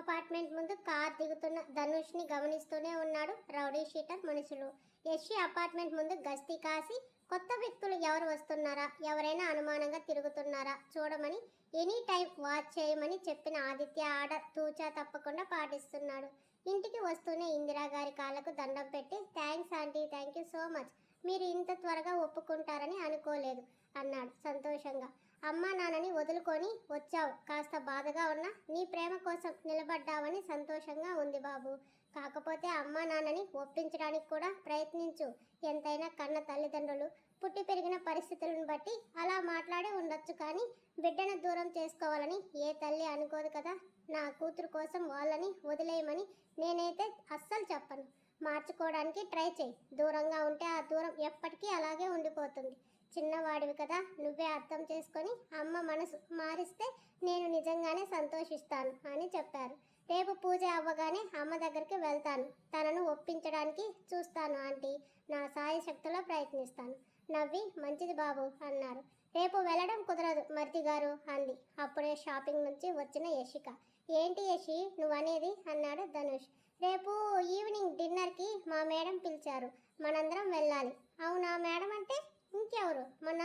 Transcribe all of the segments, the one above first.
Apartment ముందు car దిగుతున్న ధనుష్ని గమనిస్తూనే ఉన్నాడు రౌడీ షీటర్ మనుషులు. యశ్వి అపార్ట్మెంట్ ముందు గస్తీ కాసి కొత్త వ్యక్తులు ఎవరు వస్తున్నారా, ఎవరైనా అనుమానంగా తిరుగుతున్నారా చూడమని ఎనీ టైం వాచ్ చేయమని చెప్పిన ఆదిత్య ఆర్డర్ తూచా తప్పకుండా పాటిస్తున్నాడు. ఇంటికి వస్తూనే ఇందిరాగారి కాళ్ళకు దండం పెట్టి thanks aunty, thank you so much, మీరు ఇంత త్వరగా ఒప్పుకుంటారని అనుకోలేదు అన్నాడు సంతోషంగా. అమ్మా నాన్నని వదులుకొని వచ్చావు, కాస్త బాధగా ఉన్నా నీ ప్రేమ కోసం నిలబడ్డావని సంతోషంగా ఉంది బాబు. కాకపోతే అమ్మా నాన్నని ఒప్పించడానికి కూడా ప్రయత్నించు. ఎంతైనా కన్న తల్లిదండ్రులు పుట్టి పెరిగిన పరిస్థితులను బట్టి అలా మాట్లాడి ఉండొచ్చు, కానీ బిడ్డను దూరం చేసుకోవాలని ఏ తల్లి అనుకోదు కదా. నా కూతురు కోసం వాళ్ళని వదిలేయమని నేనైతే అస్సలు చెప్పను. మార్చుకోవడానికి ట్రై చేయి. దూరంగా ఉంటే ఆ దూరం ఎప్పటికీ అలాగే ఉండిపోతుంది. చిన్నవాడివి కదా, నువ్వే అర్థం చేసుకొని అమ్మ మనసు మారిస్తే నేను నిజంగానే సంతోషిస్తాను అని చెప్పారు. రేపు పూజ అవ్వగానే అమ్మ దగ్గరికి వెళ్తాను. తనను ఒప్పించడానికి చూస్తాను ఆంటీ, నా సాయి శక్తిలో ప్రయత్నిస్తాను. నవ్వి మంచిది బాబు అన్నారు. రేపు వెళ్ళడం కుదరదు మరిది గారు అంది అప్పుడే షాపింగ్ నుంచి వచ్చిన యశిక. ఏంటి యశి నువ్వనేది అన్నాడు ధనుష్. రేపు ఈవినింగ్ డిన్నర్కి మా మేడం పిలిచారు, మనందరం వెళ్ళాలి. అవునా మేడం అంటే ఇంకెవరు, మన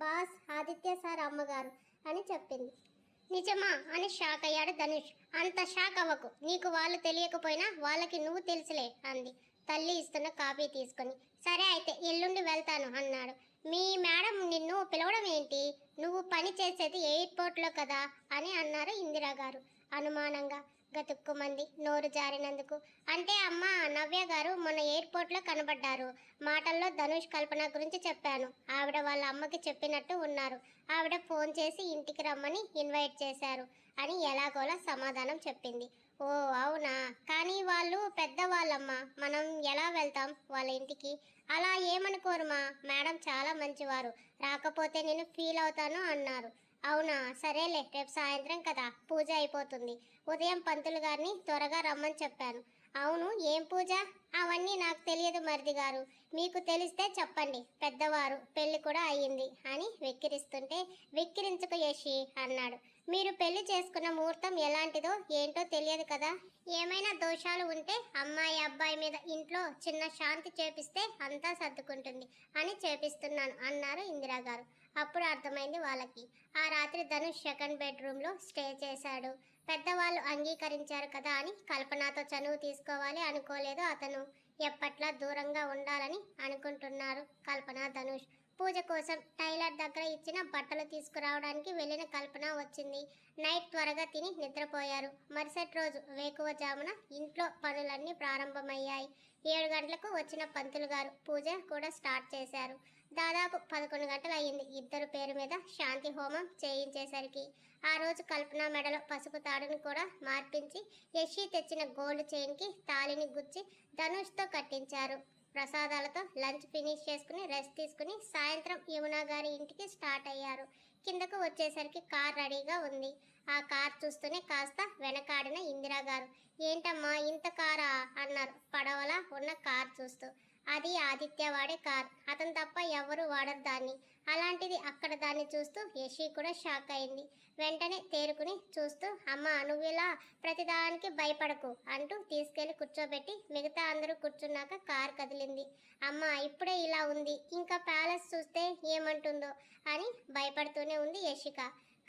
బాస్ ఆదిత్య సార్ అమ్మగారు అని చెప్పింది. నిజమా అని షాక్ అయ్యాడు ధనుష్. అంత షాక్ అవ్వకు, నీకు వాళ్ళు తెలియకపోయినా వాళ్ళకి నువ్వు తెలుసులే అంది తల్లి ఇస్తున్న కాఫీ తీసుకొని. సరే అయితే ఎల్లుండి వెళ్తాను అన్నాడు. మీ మేడం నిన్ను పిలవడం ఏంటి, నువ్వు పని చేసేది ఎయిర్పోర్ట్లో కదా అని అన్నారు ఇందిరా గారు అనుమానంగా. గతుక్కుమంది నోరు జారినందుకు. అంటే అమ్మ నవ్య గారు మొన్న ఎయిర్పోర్ట్లో కనబడ్డారు. మాటల్లో ధనుష్ కల్పన గురించి చెప్పాను. ఆవిడ వాళ్ళ అమ్మకి చెప్పినట్టు ఉన్నారు. ఆవిడ ఫోన్ చేసి ఇంటికి రమ్మని ఇన్వైట్ చేశారు అని ఎలాగోలా సమాధానం చెప్పింది. ఓ అవునా, కానీ వాళ్ళు పెద్దవాళ్ళమ్మా, మనం ఎలా వెళ్తాం వాళ్ళ ఇంటికి. అలా ఏమనుకోరుమా, మేడం చాలా మంచివారు, రాకపోతే నేను ఫీల్ అవుతాను అన్నారు. అవునా సరేలే, రేపు సాయంత్రం కదా పూజ అయిపోతుంది. ఉదయం పంతులు గారిని త్వరగా రమ్మని చెప్పాను. అవును ఏం పూజ, అవన్నీ నాకు తెలియదు మరిది గారు, మీకు తెలిస్తే చెప్పండి, పెద్దవారు పెళ్లి కూడా అయ్యింది అని వెక్కిరిస్తుంటే వెక్కిరించుకు యశి అన్నాడు. మీరు పెళ్లి చేసుకున్న ముహూర్తం ఎలాంటిదో ఏంటో తెలియదు కదా, ఏమైనా దోషాలు ఉంటే అమ్మాయి అబ్బాయి మీద ఇంట్లో చిన్న శాంతి చేపిస్తే అంతా సర్దుకుంటుంది అని చేపిస్తున్నాను అన్నారు ఇందిరా గారు. అప్పుడు అర్థమైంది వాళ్ళకి. ఆ రాత్రి ధనుష్ సెకండ్ బెడ్రూమ్లో స్టే చేశాడు. పెద్దవాళ్ళు అంగీకరించారు కదా అని కల్పనతో చనువు తీసుకోవాలి అనుకోలేదు అతను. ఎప్పట్లా దూరంగా ఉండాలని అనుకుంటున్నారు కల్పన ధనుష్. పూజ కోసం టైలర్ దగ్గర ఇచ్చిన బట్టలు తీసుకురావడానికి వెళ్ళిన కల్పన వచ్చింది. నైట్ త్వరగా తిని నిద్రపోయారు. మరుసటి రోజు వేకువజామున ఇంట్లో పనులన్నీ ప్రారంభమయ్యాయి. 7 గంటలకు వచ్చిన పంతులు గారు పూజ కూడా స్టార్ట్ చేశారు. దాదాపు 11 గంటలు అయ్యింది ఇద్దరు పేరు మీద శాంతి హోమం చేయించేసరికి. ఆ రోజు కల్పన మెడలో పసుపు తాడుని కూడా మార్పించి యశి తెచ్చిన గోల్డ్ చైన్కి తాళిని గుచ్చి ధనుష్తో కట్టించారు. ప్రసాదాలతో లంచ్ ఫినిష్ చేసుకుని రెస్ట్ తీసుకుని సాయంత్రం యమున గారి ఇంటికి స్టార్ట్ అయ్యారు. కిందకు వచ్చేసరికి కార్ రెడీగా ఉంది. ఆ కార్ చూస్తూనే కాస్త వెనకాడిన ఇందిరా గారు. ఏంటమ్మా ఇంత కారా అన్నారు పడవలా ఉన్న కార్ చూస్తూ. అది ఆదిత్య వాడే కార్, అతను తప్ప ఎవరు వాడరు దాన్ని. అలాంటిది అక్కడ దాన్ని చూస్తూ యశి కూడా షాక్ అయింది. వెంటనే తేరుకుని చూస్తూ అమ్మ నువ్విలా ప్రతిదానికి భయపడకు అంటూ తీసుకెళ్లి కూర్చోబెట్టి మిగతా అందరూ కూర్చున్నాక కార్ కదిలింది. అమ్మ ఇప్పుడే ఇలా ఉంది, ఇంకా ప్యాలెస్ చూస్తే ఏమంటుందో అని భయపడుతూనే ఉంది యశిక.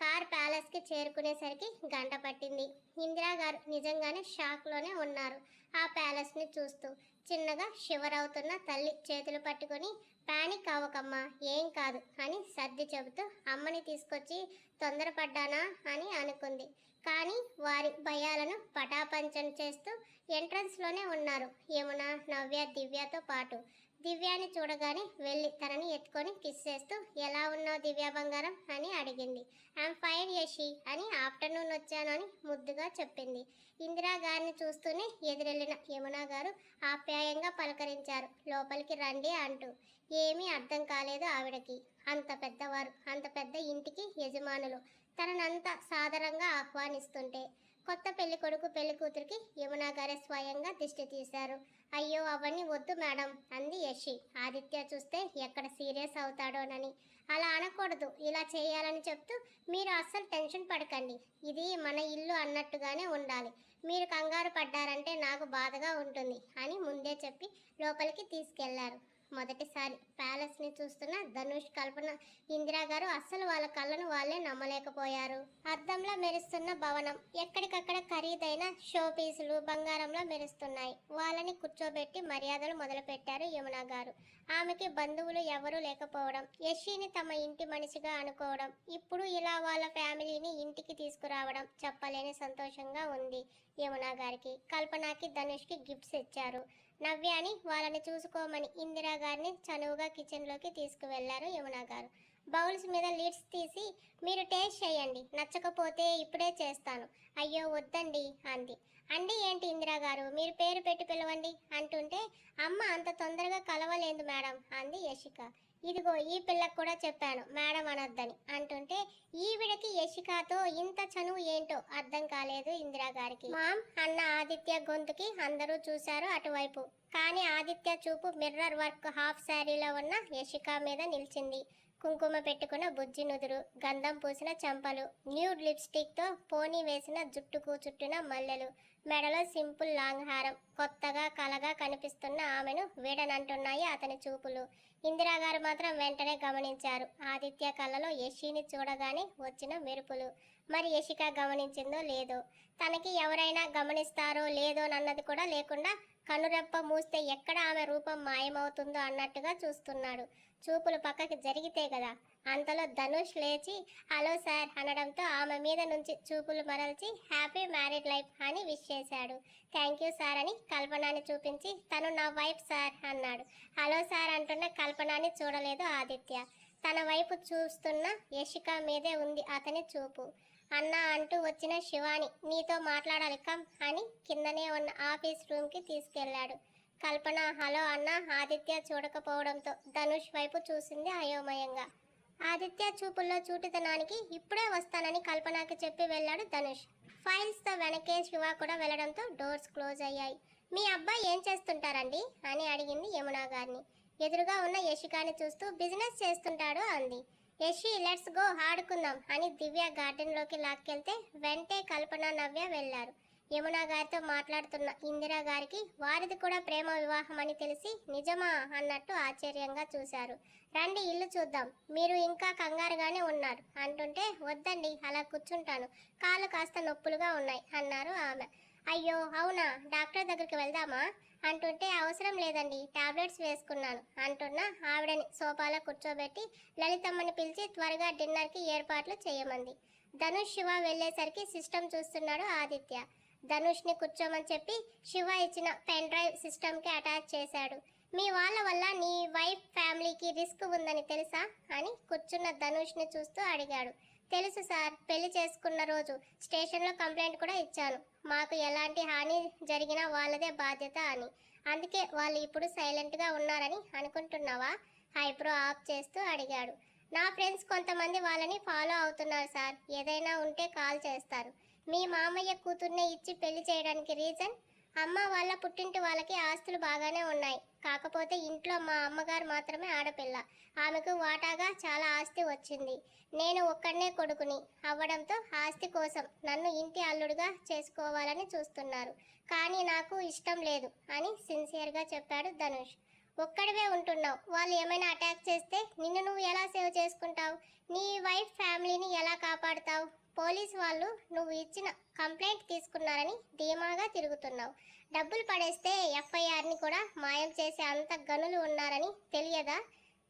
కార్ ప్యాలెస్కి చేరుకునేసరికి గంట పట్టింది. ఇందిరా గారు నిజంగానే షాక్లోనే ఉన్నారు ఆ ప్యాలెస్ని చూస్తూ. చిన్నగా షివర్ అవుతున్న తల్లి చేతులు పట్టుకొని పానిక్ అవ్వకమ్మా ఏం కాదు అని సర్ది చెబుతూ అమ్మని తీసుకొచ్చి తొందరపడ్డానా అని అనుకుంది. కానీ వారి భయాలను పటాపంచం చేస్తూ ఎంట్రన్స్లోనే ఉన్నారు యమున, నవ్య, దివ్యతో పాటు. దివ్యాని చూడగానే వెళ్ళి తనని ఎత్తుకొని కిస్ చేస్తూ ఎలా ఉన్నావు దివ్య బంగారం అని అడిగింది. ఐఎమ్ ఫైన్ యశి అని ఆఫ్టర్నూన్ వచ్చాను అని ముద్దుగా చెప్పింది. ఇందిరా గారిని చూస్తూనే ఎదురెళ్ళిన యమున గారు ఆప్యాయంగా పలకరించారు లోపలికి రండి అంటూ. ఏమీ అర్థం కాలేదు ఆవిడకి. అంత పెద్దవారు, అంత పెద్ద ఇంటికి యజమానులు తననంత సాదరంగా ఆహ్వానిస్తుంటే కొత్త పెళ్లి కొడుకు పెళ్లి కూతురికి యమున గారే స్వయంగా దిష్టి తీశారు. అయ్యో అవన్నీ వద్దు మేడం అంది యశి. ఆదిత్య చూస్తే ఎక్కడ సీరియస్ అవుతాడోనని. అలా అనకూడదు, ఇలా చేయాలని చెప్తూ మీరు అస్సలు టెన్షన్ పడకండి, ఇది మన ఇల్లు అన్నట్టుగానే ఉండాలి, మీరు కంగారు పడ్డారంటే నాకు బాధగా ఉంటుంది అని ముందే చెప్పి లోపలికి తీసుకెళ్లారు. మొదటిసారి ప్యాలెస్ని చూస్తున్న ధనుష్, కల్పన, ఇందిరా గారు అస్సలు వాళ్ళ కళ్ళను వాళ్ళే నమ్మలేకపోయారు. అద్దంలో మెరుస్తున్న భవనం, ఎక్కడికక్కడ ఖరీదైన షో పీసులు బంగారంలో మెరుస్తున్నాయి. వాళ్ళని కూర్చోబెట్టి మర్యాదలు మొదలుపెట్టారు యమున గారు. ఆమెకి బంధువులు ఎవరూ లేకపోవడం, యశిని తమ ఇంటి మనిషిగా అనుకోవడం, ఇప్పుడు ఇలా వాళ్ళ ఫ్యామిలీని ఇంటికి తీసుకురావడం చెప్పలేని సంతోషంగా ఉంది యమున గారికి. కల్పనకి, ధనుష్కి గిఫ్ట్స్ ఇచ్చారు. నవ్యాని వాళ్ళని చూసుకోమని ఇందిరా గారిని చనువుగా కిచెన్లోకి తీసుకువెళ్లారు యమున గారు. బౌల్స్ మీద లిడ్స్ తీసి మీరు టేస్ట్ చేయండి, నచ్చకపోతే ఇప్పుడే చేస్తాను. అయ్యో వద్దండి అంది. అండి ఏంటి ఇందిరా గారు, మీరు పేరు పెట్టి పిలవండి అంటుంటే అమ్మ అంత తొందరగా కలవలేదు మేడం అంది యశిక. ఇదిగో ఈ పిల్లకు కూడా చెప్పాను మేడం అనొద్దని అంటుంటే ఈవిడకి యశికాతో ఇంత చనువు ఏంటో అర్థం కాలేదు ఇందిరా గారికి. మామ్ అన్న ఆదిత్య గొంతుకి అందరూ చూశారు అటువైపు. కానీ ఆదిత్య చూపు మిర్రర్ వర్క్ హాఫ్ శారీలో ఉన్న యశిక మీద నిలిచింది. కుంకుమ పెట్టుకున్న బుజ్జి నుదురు, గంధం పూసిన చెంపలు, న్యూడ్ లిప్స్టిక్తో పోనీ వేసిన జుట్టుకు చుట్టిన మల్లెలు, మెడలో సింపుల్ లాంగ్ హారం, కొత్తగా కలగా కనిపిస్తున్న ఆమెను వీడనంటున్నాయి అతని చూపులు. ఇందిరా గారు మాత్రం వెంటనే గమనించారు ఆదిత్య కళ్ళలో యశిని చూడగానే వచ్చిన మెరుపులు. మరి యశిక గమనించిందో లేదో, తనకి ఎవరైనా గమనిస్తారో లేదోనన్నది కూడా లేకుండా కనురెప్ప మూస్తే ఎక్కడ ఆమె రూపం మాయమవుతుందో అన్నట్టుగా చూస్తున్నాడు. చూపులు పక్కకి జరిగితే కదా. అంతలో ధనుష్ లేచి హలో సార్ అనడంతో ఆమె మీద నుంచి చూపులు మరల్చి హ్యాపీ మ్యారీడ్ లైఫ్ అని విష్ చేశాడు. థ్యాంక్ యూ సార్ అని కల్పనాని చూపించి తను నా వైఫ్ సార్ అన్నాడు. హలో సార్ అంటున్న కల్పనాని చూడలేదు ఆదిత్య. తన వైపు చూస్తున్న యశిక మీదే ఉంది అతని చూపు. అన్నా అంటూ వచ్చిన శివాని నీతో మాట్లాడాలి కమ్ అని కిందనే ఉన్న ఆఫీస్ రూమ్కి తీసుకెళ్లాడు. కల్పన హలో అన్న ఆదిత్య చూడకపోవడంతో ధనుష్ వైపు చూసింది అయోమయంగా. ఆదిత్య చూపుల్లో చూటితనానికి ఇప్పుడే వస్తానని కల్పనకి చెప్పి వెళ్ళాడు ధనుష్. ఫైల్స్తో వెనకే శివ కూడా వెళ్ళడంతో డోర్స్ క్లోజ్ అయ్యాయి. మీ అబ్బాయి ఏం చేస్తుంటారండి అని అడిగింది యమున గారిని. ఎదురుగా ఉన్న యశికాని చూస్తూ బిజినెస్ చేస్తుంటాడు అంది. యశి లెట్స్ గో ఆడుకుందాం అని దివ్య గార్డెన్లోకి లాక్కెళ్తే వెంటే కల్పన, నవ్య వెళ్లారు. యమున గారితో మాట్లాడుతున్న ఇందిరా గారికి వారిది కూడా ప్రేమ వివాహం అని తెలిసి నిజమా అన్నట్టు ఆశ్చర్యంగా చూశారు. రండి ఇల్లు చూద్దాం, మీరు ఇంకా కంగారుగానే ఉన్నారు అంటుంటే వద్దండి అలా కూర్చుంటాను, కాళ్ళు కాస్త నొప్పులుగా ఉన్నాయి అన్నారు ఆమె. అయ్యో అవునా, డాక్టర్ దగ్గరికి వెళ్దామా అంటుంటే అవసరం లేదండి టాబ్లెట్స్ వేసుకున్నాను అంటున్న ఆవిడని సోఫాలో కూర్చోబెట్టి లలితమ్మని పిలిచి త్వరగా డిన్నర్కి ఏర్పాట్లు చేయమంది. ధనుష్ శివ వెళ్ళేసరికి సిస్టమ్ చూస్తున్నాడు ఆదిత్య. ధనుష్ని కూర్చోమని చెప్పి శివ ఇచ్చిన పెన్ డ్రైవ్ సిస్టమ్కి అటాచ్ చేశాడు. మీ వాళ్ళ వల్ల నీ వైఫ్ ఫ్యామిలీకి రిస్క్ ఉందని తెలుసా అని కూర్చున్న ధనుష్ని చూస్తూ అడిగాడు. తెలుసు సార్, పెళ్లి చేసుకున్న రోజు స్టేషన్లో కంప్లైంట్ కూడా ఇచ్చాను, మాకు ఎలాంటి హాని జరిగినా వాళ్ళదే బాధ్యత అని. అందుకే వాళ్ళు ఇప్పుడు సైలెంట్గా ఉన్నారని అనుకుంటున్నావా ఐబ్రో ఆఫ్ చేస్తూ అడిగాడు. నా ఫ్రెండ్స్ కొంతమంది వాళ్ళని ఫాలో అవుతున్నారు సార్, ఏదైనా ఉంటే కాల్ చేస్తారు. మీ మామయ్య కూతుర్నే ఇచ్చి పెళ్లి చేయడానికి రీజన్ అమ్మ వాళ్ళ పుట్టింటి వాళ్ళకి ఆస్తులు బాగానే ఉన్నాయి, కాకపోతే ఇంట్లో మా అమ్మగారు మాత్రమే ఆడపిల్ల, ఆమెకు వాటాగా చాలా ఆస్తి వచ్చింది. నేను ఒక్కడనే కొడుకుని అవ్వడంతో ఆస్తి కోసం నన్ను ఇంటి అల్లుడుగా చేసుకోవాలని చూస్తున్నారు, కానీ నాకు ఇష్టం లేదు అని సిన్సియర్గా చెప్పాడు ధనుష్. ఒక్కడివే ఉంటున్నావు, వాళ్ళు ఏమైనా అటాక్ చేస్తే నిన్ను నువ్వు ఎలా సేవ్ చేసుకుంటావు, నీ వైఫ్ ఫ్యామిలీని ఎలా కాపాడుతావు, పోలీసు వాళ్ళు నువ్వు ఇచ్చిన కంప్లైంట్ తీసుకున్నారని ధీమాగా తిరుగుతున్నావు, డబ్బులు పడేస్తే ఎఫ్ఐఆర్ని కూడా మాయం చేసే అంత గనులు ఉన్నారని తెలియదా?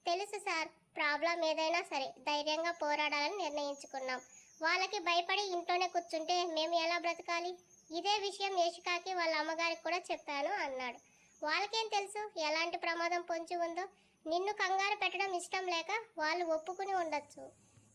తెలుసు సార్, ప్రాబ్లం ఏదైనా సరే ధైర్యంగా పోరాడాలని నిర్ణయించుకున్నాం, వాళ్ళకి భయపడి ఇంట్లోనే కూర్చుంటే మేము ఎలా బ్రతకాలి? ఇదే విషయం యశికాకి వాళ్ళ అమ్మగారికి కూడా చెప్పాను అన్నాడు. వాళ్ళకేం తెలుసు ఎలాంటి ప్రమాదం పొంచి ఉందో, నిన్ను కంగారు పెట్టడం ఇష్టం లేక వాళ్ళు ఒప్పుకుని ఉండొచ్చు.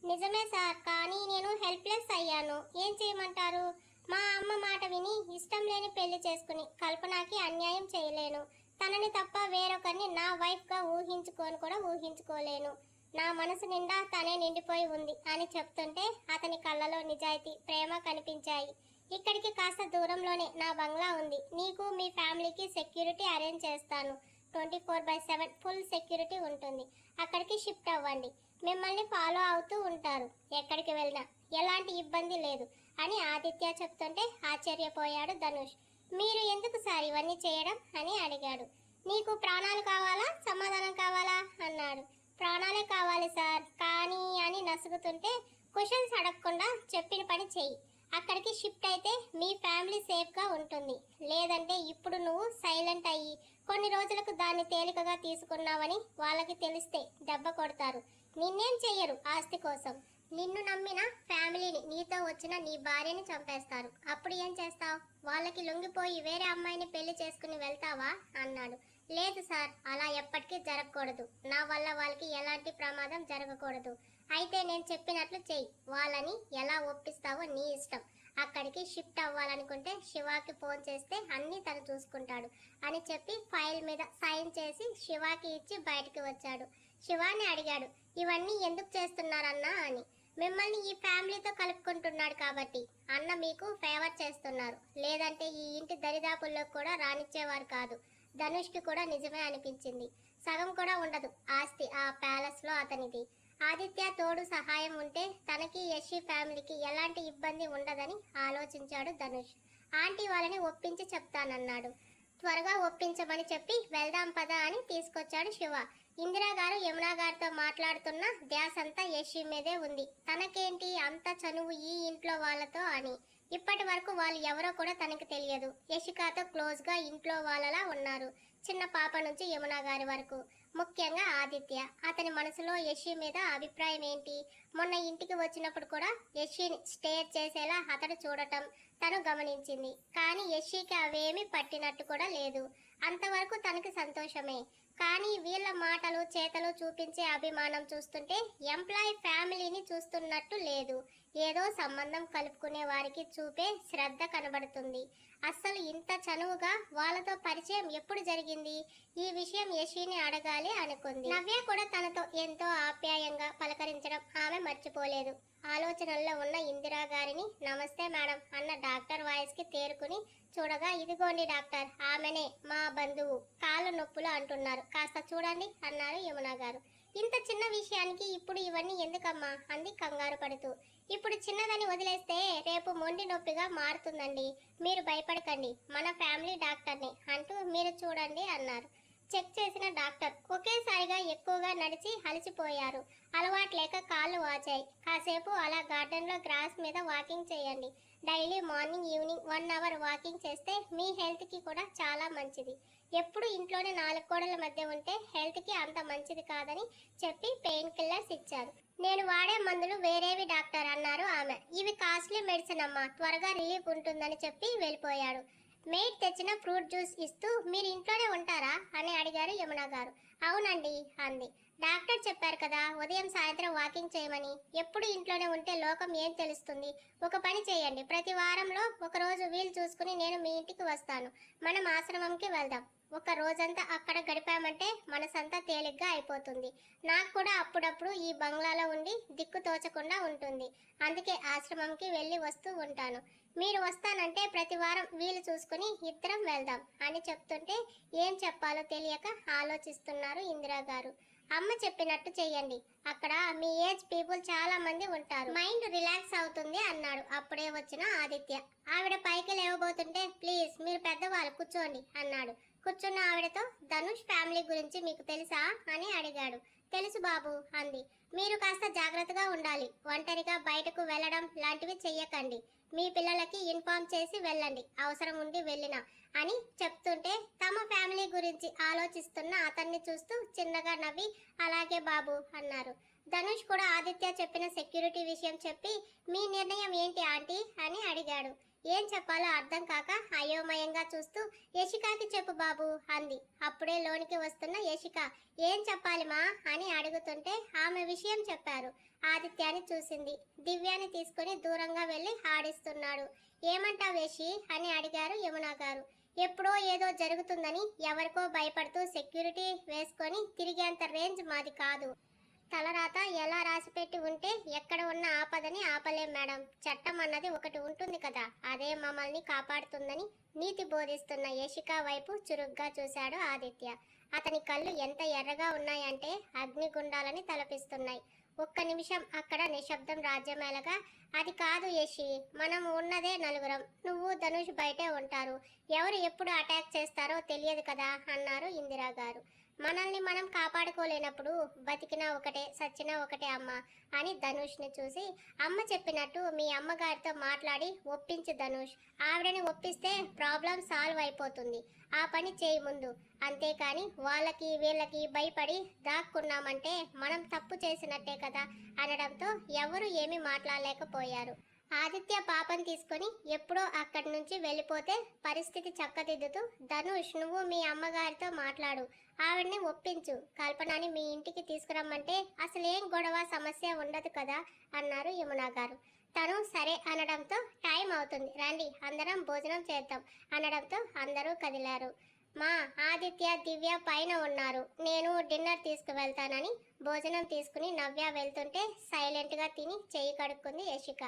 నిజమే సార్, కానీ నేను హెల్ప్లెస్ అయ్యాను, ఏం చేయమంటారు? మా అమ్మ మాట విని ఇష్టం లేని పెళ్లి చేసుకుని కల్పనకి అన్యాయం చేయలేను, తనని తప్ప వేరొకరిని నా వైఫ్గా ఊహించుకోలేను, నా మనసు నిండా తనే నిండిపోయి ఉంది అని చెప్తుంటే అతని కళ్ళలో నిజాయితీ, ప్రేమ కనిపించాయి. ఇక్కడికి కాస్త దూరంలోనే నా బంగ్లా ఉంది. నీకు మీ ఫ్యామిలీకి సెక్యూరిటీ అరేంజ్ చేస్తాను. 24/7 ఫుల్ సెక్యూరిటీ ఉంటుంది. అక్కడికి షిఫ్ట్ అవ్వండి. మిమ్మల్ని ఫాలో అవుతూ ఉంటారు. ఎక్కడికి వెళ్ళినా ఎలాంటి ఇబ్బంది లేదు అని ఆదిత్య చెప్తుంటే ఆశ్చర్యపోయాడు ధనుష్. మీరు ఎందుకు సార్ ఇవన్నీ చేయడం అని అడిగాడు. నీకు ప్రాణాలు కావాలా, సమాధానం కావాలా అన్నాడు. ప్రాణాలే కావాలి సార్, కానీ అని నసుగుతుంటే క్వశ్చన్స్ అడగకుండా చెప్పిన పని చెయ్యి. అక్కడికి షిఫ్ట్ అయితే మీ ఫ్యామిలీ సేఫ్గా ఉంటుంది. లేదంటే ఇప్పుడు నువ్వు సైలెంట్ అయ్యి కొన్ని రోజులకు దాన్ని తేలికగా తీసుకున్నావని వాళ్ళకి తెలిస్తే దెబ్బ కొడతారు. నిన్నేం చెయ్యరు ఆస్తి కోసం. నిన్ను నమ్మిన ఫ్యామిలీని, నీతో వచ్చిన నీ భార్యని చంపేస్తారు. అప్పుడు ఏం చేస్తావు? వాళ్ళకి లొంగిపోయి వేరే అమ్మాయిని పెళ్లి చేసుకుని వెళ్తావా అన్నాడు. లేదు సార్, అలా ఎప్పటికీ జరగకూడదు. నా వల్ల వాళ్ళకి ఎలాంటి ప్రమాదం జరగకూడదు. అయితే నేను చెప్పినట్లు చెయ్యి. వాళ్ళని ఎలా ఒప్పిస్తావో నీ ఇష్టం. అక్కడికి షిఫ్ట్ అవ్వాలనుకుంటే శివాకి ఫోన్ చేస్తే అన్నీ తను చూసుకుంటాడు అని చెప్పి ఫైల్ మీద సైన్ చేసి శివాకి ఇచ్చి బయటికి వచ్చాడు. శివాని అడిగాడు, ఇవన్నీ ఎందుకు చేస్తున్నారన్నా అని. మిమ్మల్ని ఈ ఫ్యామిలీతో కలుపుకుంటున్నాడు కాబట్టి. అన్న మీకు ఫేవర్ చేస్తున్నారు. లేదంటే ఈ ఇంటి దరిదాపుల్లో కూడా రానిచ్చేవారు కాదు. ధనుష్కి కూడా నిజమే అనిపించింది. సగం కూడా ఉండదు ఆస్తి ఆ ప్యాలెస్లో అతనిది. ఆదిత్య తోడు సహాయం ఉంటే తనకి యశి ఫ్యామిలీకి ఎలాంటి ఇబ్బంది ఉండదని ఆలోచించాడు ధనుష్. ఆంటీ వాళ్ళని ఒప్పించి చెప్తానన్నాడు. త్వరగా ఒప్పించమని చెప్పి వెళ్దాం పదా అని తీసుకొచ్చాడు శివ. ఇందిరా గారు యమునా గారితో మాట్లాడుతున్న ధ్యాసంతా యశి మీదే ఉంది. తనకేంటి అంత చనువు ఈ ఇంట్లో వాళ్ళతో అని. ఇప్పటి వరకు వాళ్ళు ఎవరో కూడా తనకి తెలియదు. యశికాతో క్లోజ్గా ఇంట్లో వాళ్ళలా ఉన్నారు. చిన్న పాప నుంచి యమునా గారి వరకు. ముఖ్యంగా ఆదిత్య. అతని మనసులో యశి మీద అభిప్రాయం ఏంటి? మొన్న ఇంటికి వచ్చినప్పుడు కూడా యశిని స్టేర్ చేసేలా అతడు చూడటం తను గమనించింది. కానీ యశికి అవేమీ పట్టినట్టు కూడా లేదు. అంతవరకు తనకి సంతోషమే. కానీ వీళ్ళ మాటలు చేతలు చూపించే అభిమానం చూస్తుంటే ఎంప్లాయీ ఫ్యామిలీని చూస్తున్నట్టు లేదు. ఏదో సంబంధం కలుపుకునే వారికి చూపే శ్రద్ధ కనబడుతుంది. అస్సలు ఇంత చనువుగా వాళ్ళతో పరిచయం ఎప్పుడు జరిగింది? ఈ విషయం యశిని అడగాలి అనుకుంది. నవ్య కూడా తనతో ఎంతో ఆప్యాయంగా పలకరించడం ఆమె మర్చిపోలేదు. ఆలోచనల్లో ఉన్న ఇందిరా గారిని నమస్తే మేడం అన్న డాక్టర్ వాయిస్ కి తేరుకుని చూడగా, ఇదిగోండి డాక్టర్, ఆమెనే మా బంధువు, కాళ్ళు నొప్పులు అంటున్నారు, కాస్త చూడండి అన్నారు యమునా గారు. ఇంత చిన్న విషయానికి ఇప్పుడు ఇవన్నీ ఎందుకమ్మా అంది కంగారు పడుతూ. ఇప్పుడు చిన్నదని వదిలేస్తే రేపు మొండి నొప్పిగా మారుతుందండి. మీరు భయపడకండి, మన ఫ్యామిలీ డాక్టర్ని అంటూ మీరు చూడండి అన్నారు. చెక్ చేసిన డాక్టర్ ఒకేసారిగా ఎక్కువగా నడిచి అలసిపోయారు. అలవాటు లేక కాళ్ళు వాచాయి. కాసేపు అలా గార్డెన్లో గ్రాస్ మీద వాకింగ్ చేయండి. Daily morning evening 1 hour walking చేస్తే మీ హెల్త్కి కూడా చాలా మంచిది. ఎప్పుడు ఇంట్లోనే 4 గోడల మధ్య ఉంటే హెల్త్కి అంత మంచిది కాదని చెప్పి పెయిన్ కిల్లర్స్ ఇచ్చారు. నేను వాడే మందులు వేరేవి డాక్టర్ అన్నారు ఆమె. ఇవి కాస్ట్లీ మెడిసిన్ అమ్మా, త్వరగా రిలీఫ్ ఉంటుందని చెప్పి వెళ్ళిపోయాడు. మేడ్ తెచ్చిన ఫ్రూట్ జ్యూస్ ఇస్తూ మీరు ఇంట్లోనే ఉంటారా అని అడిగారు యమునా గారు. అవునండి అంది. డాక్టర్ చెప్పారు కదా ఉదయం సాయంత్రం వాకింగ్ చేయమని. ఎప్పుడు ఇంట్లోనే ఉంటే లోకం ఏం తెలుస్తుంది? ఒక పని చేయండి, ప్రతి వారంలో ఒక రోజు వీలు చూసుకుని నేను మీ ఇంటికి వస్తాను. మనం ఆశ్రమంకి వెళ్దాం. ఒక రోజంతా అక్కడ గడిపామంటే మనసంతా తేలిగ్గా అయిపోతుంది. నాకు కూడా అప్పుడప్పుడు ఈ బంగ్లాలో ఉండి దిక్కు తోచకుండా ఉంటుంది. అందుకే ఆశ్రమంకి వెళ్ళి వస్తూ ఉంటాను. మీరు వస్తానంటే ప్రతి వారం వీలు చూసుకుని ఇద్దరం వెళ్దాం అని చెప్తుంటే ఏం చెప్పాలో తెలియక ఆలోచిస్తున్నారు ఇందిరా గారు. అమ్మ చెప్పినట్టు చెయ్యండి. అక్కడ మీ ఏజ్ పీపుల్ చాలా మంది ఉంటారు. మైండ్ రిలాక్స్ అవుతుంది అన్నాడు అప్పుడే వచ్చిన ఆదిత్య. ఆవిడ పైకి లేవబోతుంటే ప్లీజ్ మీరు పెద్దవాళ్ళు కూర్చోండి అన్నాడు. కూర్చున్న ఆవిడతో ధనుష్ ఫ్యామిలీ గురించి మీకు తెలుసా అని అడిగాడు. తెలుసు బాబు అంది. మీరు కాస్త జాగ్రత్తగా ఉండాలి. ఒంటరిగా బయటకు వెళ్ళడం లాంటివి చెయ్యకండి. మీ పిల్లలకి ఇన్ఫార్మ్ చేసి వెళ్ళండి, అవసరం ఉండి వెళ్ళినా అని చెప్తుంటే తమ ఫ్యామిలీ గురించి ఆలోచిస్తున్న అతన్ని చూస్తూ చిన్నగా నవ్వి అలాగే బాబు అన్నారు. ధనుష్ కూడా ఆదిత్య చెప్పిన సెక్యూరిటీ విషయం చెప్పి మీ నిర్ణయం ఏంటి ఆంటీ అని అడిగాడు. ఏం చెప్పాలో అర్థం కాక అయోమయంగా చూస్తూ యశికాకి చెప్పు బాబు అంది. అప్పుడే లోనికి వస్తున్న యశిక ఏం చెప్పాలి మా అని అడుగుతుంటే ఆమె విషయం చెప్పారు. ఆదిత్యాన్ని చూసింది. దివ్యాని తీసుకుని దూరంగా వెళ్ళి ఆడిస్తున్నాడు. ఏమంటావు యశి అని అడిగారు యమునా గారు. ఎప్పుడో ఏదో జరుగుతుందని ఎవరికో భయపడుతూ సెక్యూరిటీ వేసుకొని తిరిగేంత రేంజ్ మాది కాదు. తలరాత ఎలా రాసిపెట్టి ఉంటే ఎక్కడ ఉన్న ఆపదని ఆపలేం మేడం. చట్టం అన్నది ఒకటి ఉంటుంది కదా, అదే మమ్మల్ని కాపాడుతుందని నీతి బోధిస్తున్న యశిక వైపు చురుగ్గా చూశాడు ఆదిత్య. అతని కళ్ళు ఎంత ఎర్రగా ఉన్నాయంటే అగ్నిగుండాలని తలపిస్తున్నాయి. ఒక్క నిమిషం అక్కడ నిశ్శబ్దం రాజ్యమేలగా, అది కాదు యశి, మనం ఉన్నదే నలుగురం, నువ్వు ధనుష్ బయటే ఉంటారు, ఎవరు ఎప్పుడు అటాక్ చేస్తారో తెలియదు కదా అన్నారు ఇందిరా గారు. మనల్ని మనం కాపాడుకోలేనప్పుడు బతికినా ఒకటే సచ్చినా ఒకటే అమ్మ అని ధనుష్ని చూసి, అమ్మ చెప్పినట్టు మీ అమ్మగారితో మాట్లాడి ఒప్పించు ధనుష్, ఆవిడని ఒప్పిస్తే ప్రాబ్లం సాల్వ్ అయిపోతుంది, ఆ పని చేయి ముందు, అంతేకాని వాళ్ళకి వీళ్ళకి భయపడి దాక్కున్నామంటే మనం తప్పు చేసినట్టే కదా అనడంతో ఎవరు ఏమీ మాట్లాడలేకపోయారు. ఆదిత్య పాపని తీసుకొని ఎప్పుడో అక్కడి నుంచి వెళ్ళిపోతే పరిస్థితి చక్కదిద్దుతూ, ధనుష్ నువ్వు మీ అమ్మగారితో మాట్లాడు, ఆవిడ్ని ఒప్పించు, కల్పనని మీ ఇంటికి తీసుకురమ్మంటే అసలేం గొడవ సమస్య ఉండదు కదా అన్నారు యమున గారు. తను సరే అనడంతో, టైం అవుతుంది రండి అందరం భోజనం చేద్దాం అనడంతో అందరూ కదిలారు. మా ఆదిత్య దివ్య పైన ఉన్నారు, నేను డిన్నర్ తీసుకువెళ్తానని భోజనం తీసుకుని నవ్య వెళ్తుంటే సైలెంట్గా తిని చెయ్యి కడుక్కుంది యశిక.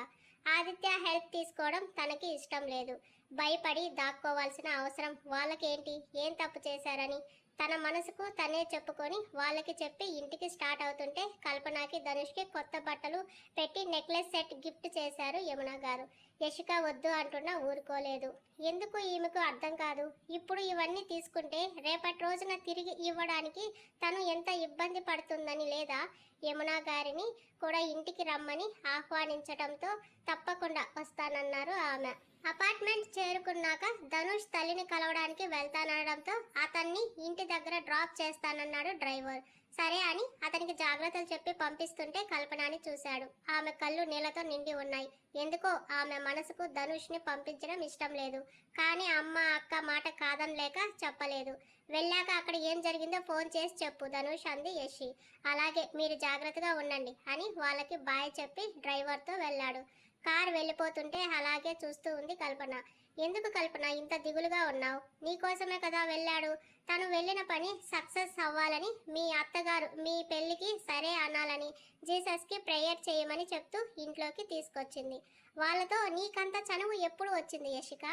ఆదిత్య హెల్ప్ తీసుకోవడం తనకి ఇష్టం లేదు. భయపడి దాక్కోవాల్సిన అవసరం వాళ్ళకేంటి, ఏం తప్పు చేశారని తన మనసుకు తనే చెప్పుకొని వాళ్ళకి చెప్పి ఇంటికి స్టార్ట్ అవుతుంటే కల్పనకి ధనుష్కి కొత్త బట్టలు పెట్టి నెక్లెస్ సెట్ గిఫ్ట్ చేశారు యమున గారు. యశిక వద్దు అంటున్నా ఊరుకోలేదు. ఎందుకు ఈమెకు అర్థం కాదు, ఇప్పుడు ఇవన్నీ తీసుకుంటే రేపటి రోజున తిరిగి ఇవ్వడానికి తను ఎంత ఇబ్బంది పడుతుందని లేదా? యమున గారిని కూడా ఇంటికి రమ్మని ఆహ్వానించడంతో తప్పకుండా వస్తానన్నారు ఆమె. అపార్ట్మెంట్ చేరుకున్నాక ధనుష్ తల్లిని కలవడానికి వెళ్తానడంతో అతన్ని ఇంటి దగ్గర డ్రాప్ చేస్తానన్నాడు డ్రైవర్. సరే అని అతనికి జాగ్రత్తలు చెప్పి పంపిస్తుంటే కల్పనని చూశాడు. ఆమె కళ్ళు నీళ్లతో నిండి ఉన్నాయి. ఎందుకో ఆమె మనసుకు ధనుష్ని పంపించడం ఇష్టం లేదు. కానీ అమ్మ అక్క మాట కాదనలేక చెప్పలేదు. వెళ్ళాక అక్కడ ఏం జరిగిందో ఫోన్ చేసి చెప్పు ధనుష్ అంది యశి. అలాగే, మీరు జాగ్రత్తగా ఉండండి అని వాళ్ళకి బాయ్ చెప్పి డ్రైవర్తో వెళ్ళాడు. కార్ వెళ్ళిపోతుంటే అలాగే చూస్తూ ఉంది కల్పన. ఎందుకు కల్పన ఇంత దిగులుగా ఉన్నావు? నీకోసమే కదా వెళ్ళాడు. తను వెళ్ళిన పని సక్సెస్ అవ్వాలని, మీ అత్తగారు మీ పెళ్ళికి సరే అనాలని జీసస్కి ప్రేయర్ చేయమని చెప్తూ ఇంట్లోకి తీసుకొచ్చింది. వాళ్ళతో నీకంత చనువు ఎప్పుడు వచ్చింది యశిక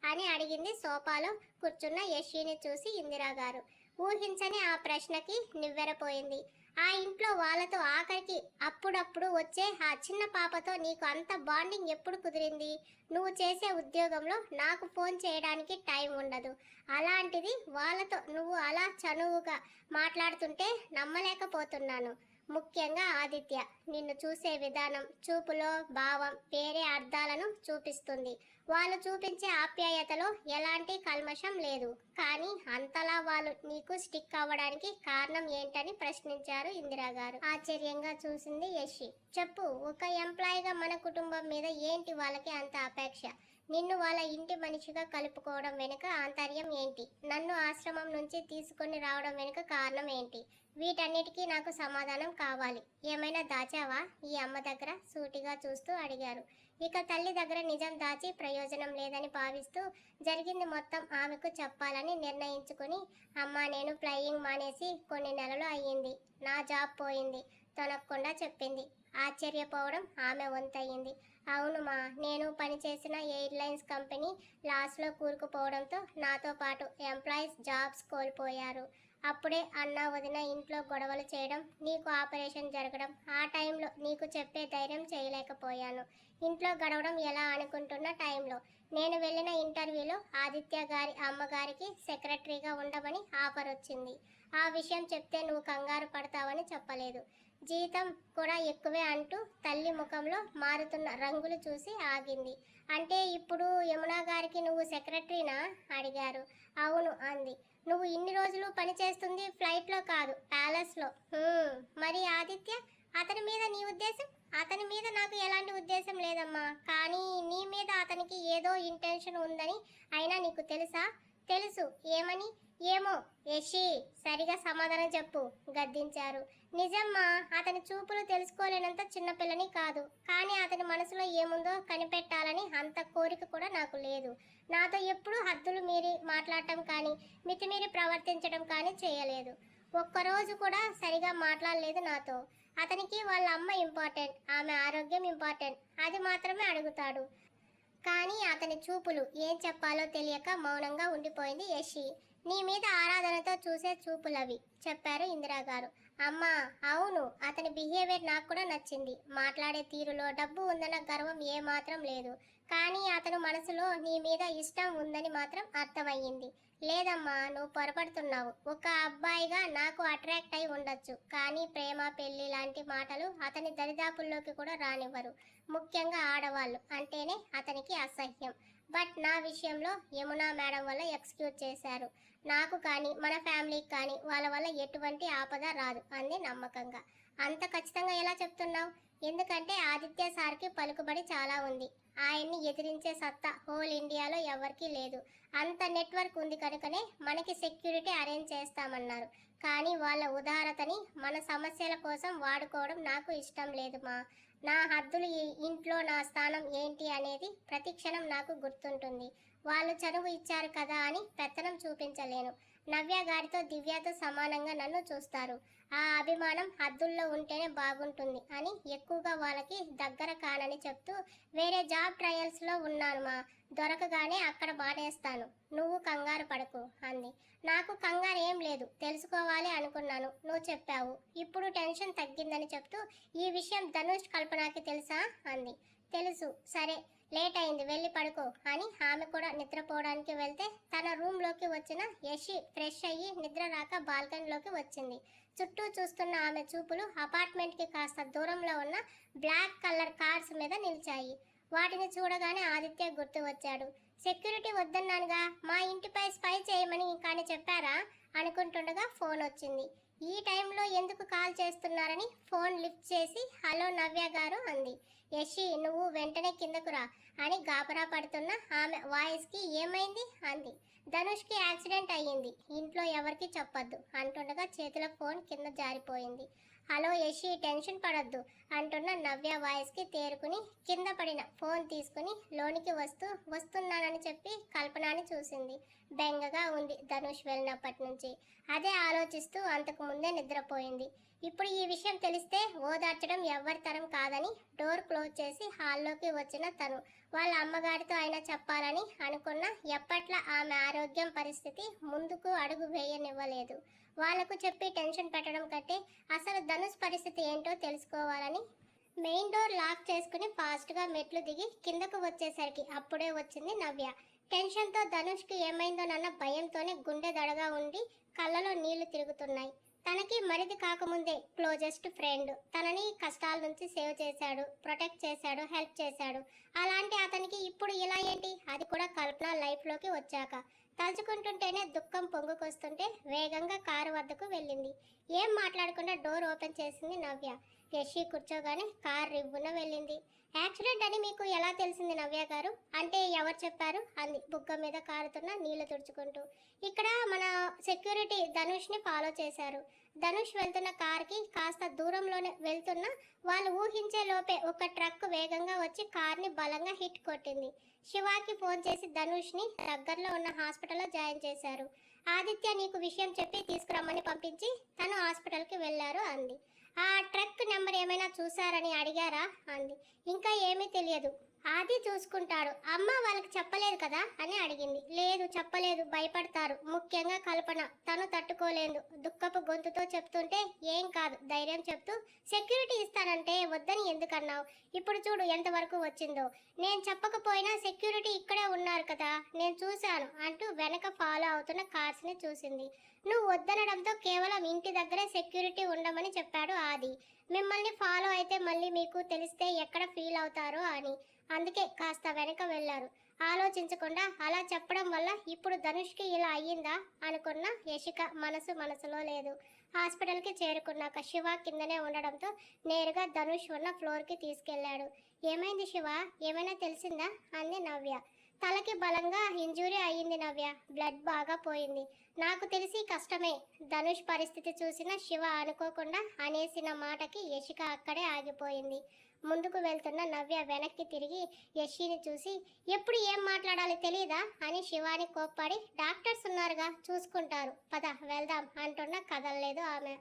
అని అడిగింది సోఫాలో కూర్చున్న యశిని చూసి ఇందిరా గారు. ఊహించని ఆ ప్రశ్నకి నివ్వెరపోయింది. ఆ ఇంట్లో వాళ్ళతో ఆఖరికి అప్పుడప్పుడు వచ్చే ఆ చిన్న పాపతో నీకు అంత బాండింగ్ ఎప్పుడు కుదిరింది? నువ్వు చేసే ఉద్యోగంలో నాకు ఫోన్ చేయడానికి టైం ఉండదు, అలాంటిది వాళ్ళతో నువ్వు అలా చనువుగా మాట్లాడుతుంటే నమ్మలేకపోతున్నాను. ముఖ్యంగా ఆదిత్య నిన్ను చూసే విధానం, చూపులో భావం వేరే అర్థాలను చూపిస్తుంది. వాళ్ళు చూపించే ఆప్యాయతలో ఎలాంటి కల్మషం లేదు. కానీ అంతలా వాళ్ళు నీకు స్టిక్ అవ్వడానికి కారణం ఏంటని ప్రశ్నించారు ఇందిరా గారు. ఆశ్చర్యంగా చూసింది యశి. చెప్పు, ఒక ఎంప్లాయీగా మన కుటుంబం మీద ఏంటి వాళ్ళకి అంత అపేక్ష? నిన్ను వాళ్ళ ఇంటి మనిషిగా కలుపుకోవడం వెనుక ఆంతర్యం ఏంటి? నన్ను ఆశ్రమం నుంచి తీసుకొని రావడం వెనుక కారణం ఏంటి? వీటన్నిటికీ నాకు సమాధానం కావాలి. ఏమైనా దాచావా ఈ అమ్మ దగ్గర? సూటిగా చూస్తూ అడిగారు. ఇక తల్లి దగ్గర నిజం దాచి ప్రయోజనం లేదని భావిస్తూ జరిగింది మొత్తం ఆమెకు చెప్పాలని నిర్ణయించుకుని, అమ్మ నేను ఫ్లయింగ్ మానేసి కొన్ని నెలలు అయ్యింది, నా జాబ్ పోయింది తొనకుండా చెప్పింది. ఆశ్చర్యపోవడం ఆమె వంతయింది. అవునుమా, నేను పనిచేసిన ఎయిర్లైన్స్ కంపెనీ లాస్లో కూరుకుపోవడంతో నాతో పాటు ఎంప్లాయీస్ జాబ్స్ కోల్పోయారు. అప్పుడే అన్న వదిన ఇంట్లో గొడవలు చేయడం, నీకు ఆపరేషన్ జరగడం, ఆ టైంలో నీకు చెప్పే ధైర్యం చేయలేకపోయాను. ఇంట్లో గడవడం ఎలా అనుకుంటున్న టైంలో నేను వెళ్ళిన ఇంటర్వ్యూలో ఆదిత్య గారి అమ్మగారికి సెక్రటరీగా ఉండమని ఆఫర్ వచ్చింది. ఆ విషయం చెప్తే నువ్వు కంగారు పడతావని చెప్పలేదు. జీతం కూడా ఎక్కువే అంటూ తల్లి ముఖంలో మారుతున్న రంగులు చూసి ఆగింది. అంటే ఇప్పుడు యమున గారికి నువ్వు సెక్రటరీనా అడిగారు. అవును అంది. నువ్వు ఇన్ని రోజులు పనిచేస్తుంది ఫ్లైట్లో కాదు, ప్యాలెస్లో. మరి ఆదిత్య, అతని మీద నీ ఉద్దేశం? అతని మీద నాకు ఎలాంటి ఉద్దేశం లేదమ్మా, కానీ నీ మీద అతనికి ఏదో ఇంటెన్షన్ ఉందని. అయినా నీకు తెలుసా? తెలుసు. ఏమని? ఏమో. యశి, సరిగా సమాధానం చెప్పు గద్దించారు. నిజమ్మా, అతని చూపులు తెలుసుకోలేనంత చిన్నపిల్లని కాదు, కానీ అతని మనసులో ఏముందో కనిపెట్టాలని అంత కోరిక కూడా నాకు లేదు. నాతో ఎప్పుడూ హద్దులు మీరి మాట్లాడటం కానీ మితిమీరి ప్రవర్తించడం కానీ చేయలేదు. ఒక్కరోజు కూడా సరిగా మాట్లాడలేదు నాతో. అతనికి వాళ్ళ అమ్మ ఇంపార్టెంట్, ఆమె ఆరోగ్యం ఇంపార్టెంట్, అది మాత్రమే అడుగుతాడు. కానీ అతని చూపులు ఏం చెప్పాలో తెలియక మౌనంగా ఉండిపోయింది యశి. నీ మీద ఆరాధనతో చూసే చూపులవి, చెప్పారు ఇందిరాగారు. అమ్మా, అవును, అతని బిహేవియర్ నాకు కూడా నచ్చింది. మాట్లాడే తీరులో డబ్బు ఉందన్న గర్వం ఏమాత్రం లేదు. కానీ అతను మనసులో నీ మీద ఇష్టం ఉందని మాత్రం అర్థమయ్యింది. లేదమ్మా, నువ్వు పొరపడుతున్నావు. ఒక అబ్బాయిగా నాకు అట్రాక్ట్ అయి ఉండొచ్చు, కానీ ప్రేమ పెళ్లి లాంటి మాటలు అతని దరిదాపుల్లోకి కూడా రానివ్వరు. ముఖ్యంగా ఆడవాళ్ళు అంటేనే అతనికి అసహ్యం. బట్ నా విషయంలో యమునా మేడం వల్ల ఎక్స్క్యూజ్ చేశారు. నాకు కానీ మన ఫ్యామిలీకి కానీ వాళ్ళ వల్ల ఎటువంటి ఆపద రాదు అంది నమ్మకంగా. అంత ఖచ్చితంగా ఎలా చెప్తున్నావు? ఎందుకంటే ఆదిత్య సార్కి పలుకుబడి చాలా ఉంది. ఆయన్ని ఎదిరించే సత్తా హోల్ ఇండియాలో ఎవరికీ లేదు. అంత నెట్వర్క్ ఉంది కనుకనే మనకి సెక్యూరిటీ అరేంజ్ చేస్తామన్నారు. కానీ వాళ్ళ ఉదారతని మన సమస్యల కోసం వాడుకోవడం నాకు ఇష్టం లేదు మా. నా హద్దులు, ఈ ఇంట్లో నా స్థానం ఏంటి అనేది ప్రతి క్షణం నాకు గుర్తుంటుంది. వాళ్ళు చనువు ఇచ్చారు కదా అని పెత్తనం చూపించలేను. నవ్య గారితో దివ్యతో సమానంగా నన్ను చూస్తారు. ఆ అభిమానం హద్దుల్లో ఉంటేనే బాగుంటుంది అని ఎక్కువగా వాళ్ళకి దగ్గర కానని చెప్తూ వేరే జాబ్ ట్రయల్స్లో ఉన్నాను మా. దొరకగానే అక్కడ మానేస్తాను. నువ్వు కంగారు పడకు అంది. నాకు కంగారు ఏం లేదు, తెలుసుకోవాలి అనుకున్నాను, నువ్వు చెప్పావు. ఇప్పుడు టెన్షన్ తగ్గిందని చెప్తూ ఈ విషయం ధనుష్ కల్పనకి తెలుసా అంది. తెలుసు. సరే, లేట్ అయింది, వెళ్ళి పడుకో అని ఆమె కూడా నిద్రపోవడానికి వెళ్తే తన రూమ్లోకి వచ్చిన యశి ఫ్రెష్ అయ్యి నిద్ర రాక బాల్కనీలోకి వచ్చింది. చుట్టూ చూస్తున్న ఆమె చూపులు అపార్ట్మెంట్కి కాస్త దూరంలో ఉన్న బ్లాక్ కలర్ కార్స్ మీద నిలిచాయి. వాటిని చూడగానే ఆదిత్య గుర్తు వచ్చాడు. సెక్యూరిటీ వద్దన్నానుగా, మా ఇంటిపై స్పై చేయమని కానీ చెప్పారా అనుకుంటుండగా ఫోన్ వచ్చింది. ఈ టైంలో ఎందుకు కాల్ చేస్తున్నారని ఫోన్ లిఫ్ట్ చేసి హలో నవ్య గారు అంది. యశి, నువ్వు వెంటనే కిందకు రా అని గాబరా పడుతున్న ఆమె వాయిస్కి ఏమైంది అంది. ధనుష్కి యాక్సిడెంట్ అయ్యింది, ఇంట్లో ఎవరికి చెప్పొద్దు అంటుండగా చేతిలో ఫోన్ కింద జారిపోయింది. హలో యశి, టెన్షన్ పడొద్దు అంటున్న నవ్య వాయిస్కి తేరుకుని కింద పడిన ఫోన్ తీసుకుని లోనికి వస్తున్నానని చెప్పి కల్పనని చూసింది. బెంగగా ఉంది ధనుష్ వెళ్ళినప్పటి నుంచి. అదే ఆలోచిస్తూ అంతకు ముందే నిద్రపోయింది. ఇప్పుడు ఈ విషయం తెలిస్తే ఓదార్చడం ఎవ్వరి తరం కాదని డోర్ క్లోజ్ చేసి హాల్లోకి వచ్చిన తను వాళ్ళ అమ్మగారితో అయినా చెప్పాలని అనుకున్న ఎప్పట్లా ఆమె ఆరోగ్యం పరిస్థితి ముందుకు అడుగు వేయనివ్వలేదు. వాళ్లకు చెప్పి టెన్షన్ పెట్టడం కంటే అసలు ధనుష్ పరిస్థితి ఏంటో తెలుసుకోవాలని మెయిన్ డోర్ లాక్ చేసుకుని ఫాస్ట్గా మెట్లు దిగి కిందకు వచ్చేసరికి అప్పుడే వచ్చింది నవ్య. టెన్షన్తో ధనుష్కి ఏమైందోనన్న భయంతోనే గుండె దడగా ఉండి కళ్ళలో నీళ్లు తిరుగుతున్నాయి. తనకి మరిది కాకముందే క్లోజెస్ట్ ఫ్రెండ్, తనని కష్టాల నుంచి సేవ్ చేశాడు, ప్రొటెక్ట్ చేశాడు, హెల్ప్ చేశాడు. అలాంటి అతనికి ఇప్పుడు ఇలా ఏంటి, అది కూడా కల్పన లైఫ్లోకి వచ్చాక. తలుచుకుంటుంటేనే దుఃఖం పొంగుకొస్తుంటే వేగంగా కారు వద్దకు వెళ్ళింది. ఏం మాట్లాడకుండా డోర్ ఓపెన్ చేసింది నవ్య. యశి కూర్చోగానే కార్ రివ్వున వెళ్ళింది. యాక్సిడెంట్ అని మీకు ఎలా తెలిసింది నవ్య గారు? అంటే ఎవరు చెప్పారు అంది బుగ్గ మీద కారుతున్న నీళ్లు తుడుచుకుంటూ. ఇక్కడ మన సెక్యూరిటీ ధనుష్ని ఫాలో చేశారు. ధనుష్ వెళ్తున్న కార్కి కాస్త దూరంలోనే వెళ్తున్న వాళ్ళు ఊహించే లోపే ఒక ట్రక్ వేగంగా వచ్చి కార్ని బలంగా హిట్ కొట్టింది. శివాకి ఫోన్ చేసి ధనుష్ని దగ్గరలో ఉన్న హాస్పిటల్లో జాయిన్ చేశారు. ఆదిత్య నీకు విషయం చెప్పి తీసుకురమ్మని పంపించి తను హాస్పిటల్కి వెళ్ళారు అంది. ఆ ట్రక్ నెంబర్ ఏమైనా చూసారని అడిగారా అంది. ఇంకా ఏమీ తెలియదు, ఆది చూసుకుంటాడు. అమ్మ వాళ్ళకి చెప్పలేదు కదా అని అడిగింది. లేదు చెప్పలేదు, భయపడతారు, ముఖ్యంగా కల్పన. తను తట్టుకోలేదు, దుఃఖపు గొంతుతో చెప్తుంటే ఏం కాదు ధైర్యం చెప్తూ సెక్యూరిటీ ఇస్తానంటే వద్దని ఎందుకన్నావు? ఇప్పుడు చూడు ఎంతవరకు వచ్చిందో. నేను చెప్పకపోయినా సెక్యూరిటీ ఇక్కడే ఉన్నారు కదా, నేను చూశాను అంటూ వెనక ఫాలో అవుతున్న కార్స్ని చూసింది. నువ్వు వద్దనడంతో కేవలం ఇంటి దగ్గరే సెక్యూరిటీ ఉండమని చెప్పాడు ఆది. మిమ్మల్ని ఫాలో అయితే మళ్ళీ మీకు తెలిస్తే ఎక్కడ ఫీల్ అవుతారో అని, అందుకే కాస్త వెనక వెళ్ళారు. ఆలోచించకుండా అలా చెప్పడం వల్ల ఇప్పుడు ధనుష్కి ఇలా అయ్యిందా అనుకున్న యశిక మనసులో లేదు. హాస్పిటల్కి చేరుకున్నాక శివ కిందనే ఉండడంతో నేరుగా ధనుష్ ఉన్న ఫ్లోర్కి తీసుకెళ్లాడు. ఏమైంది శివ, ఏమైనా తెలిసిందా అంది నవ్య. తలకి బలంగా ఇంజూరీ అయ్యింది నవ్య, బ్లడ్ బాగా పోయింది. నాకు తెలిసి కష్టమే. ధనుష్ పరిస్థితి చూసిన శివ అనుకోకుండా అనేసిన మాటకి యశిక అక్కడే ఆగిపోయింది. ముందుకు వెళ్తున్న నవ్య వెనక్కి తిరిగి యశ్విని చూసి ఎప్పుడు ఏం మాట్లాడాలో తెలియదా అని శివాని కోప్పడి డాక్టర్స్ ఉన్నారుగా చూసుకుంటారు పద వెళ్దాం అంటున్నా కదలలేదు ఆమె.